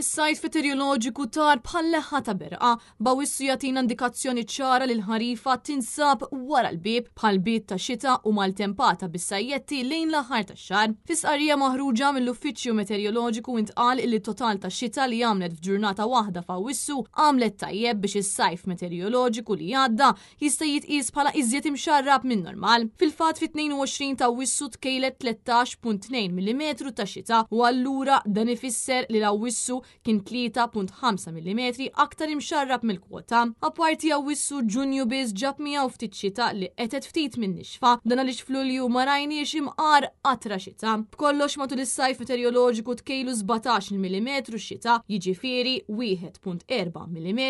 Is-sajt meteoroloġiku tar bħal-leħħa ta' berqa bawissu jagħtina indikazzjoni ċara li l-ħarifa tinsab wara l-bib bħal-bit ta' xita u maltempata bis-sajjetti lejn l-aħħar tax-xahar. Fis-qarrija maħruġa mill-Uffiċċju Meteoroloġiku intqal li t-total ta' xita li għamlet f'ġurnata waħda f'Awwissu għamlet tajjeb biex is-sajf meteoroloġiku li għadda jista' jitqies bħala iżjed imxarrab minn normal. Fil-fatt fit-22 ta' Awwissu tkejlet 13.2 mm ta' xita u allura dan ifisser li l-Awwissu kien 3.5 mm aktar imxarrab mill-kwota. Apparti Awwissu Ġunju biss ġab miegħu ftit xita li qetet ftit minn nixfa, dan għaliex f'Lulju ma rajniex imqar qatra xita. B'kollox matul is-sajf meteoroloġiku tkejlu 17 mm xita, jiġifieri 1.4 mm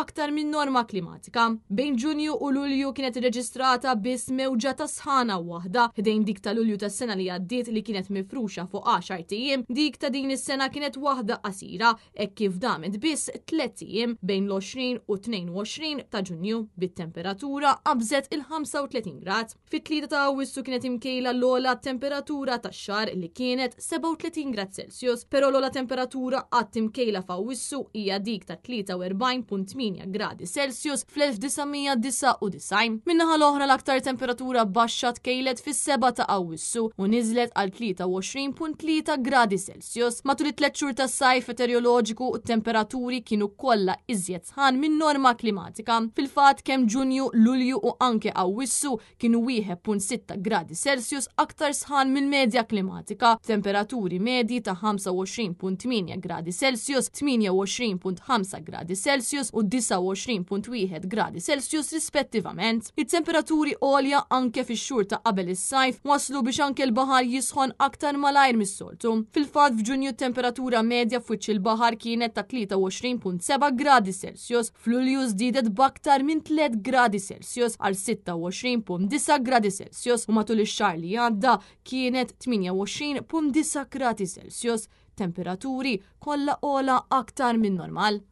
aktar minn norma klimatika. Bejn Ġunju u Lulju kienet irreġistrata biss mewġa ta' sħana waħda, ħdejn dik ta' Lulju tas-sena li għaddiet li kienet mifruxa fuq 10 ijiem, dik ta' din is-sena kienet waħda qasira, hekk kif damet biss 3 ijiem bejn l-20 u 22 ta' Ġunju bit-temperatura qabżet il-35 grad. Fit-3 ta' Awwissu kienet imkejla l-ogħla temperatura tax-xahar li kienet 37 grad Celsius, però l-ogħla temperatura qatt imkejla f'Awwissu hija dik ta' 43.8 gradi Celsius fl-1999. Minnaħa l-oħra l-aktar temperatura baxxa tkejlet fis-7 ta' Awwissu u niżlet għal 23.3 gradi Celsius. Matul it-tliet xhur tas-sajf meteoroloġiku t-temperaturi kienu kollha iżjed sħan minn norma klimatika. Fil-fatt kemm Ġunju, Lulju u anke Awwissu kienu 1.6 gradi Celsius aktar sħan minn medja klimatika. Temperaturi medji ta' 25.8 gradi Celsius, 28.5 gradi Celsius u 29.1 gradi Celsius rispettivament. It-temperaturi għolja anke fix-xhur ta' qabel is-sajf waslu biex anke l-baħar jisħon aktar malajr mis-soltu. Fil-fatt f'Ġunju t-temperatura medja f'wiċċ il-baħar kienet ta' 23.7 gradi Celsius, f'Lulju żdiedet b'aktar minn 3 gradi Celsius għal 26.9 gradi Celsius u matul ix-xahar li għadda kienet 28.9 gradi Celsius, temperaturi kollha ogħla aktar minn normal.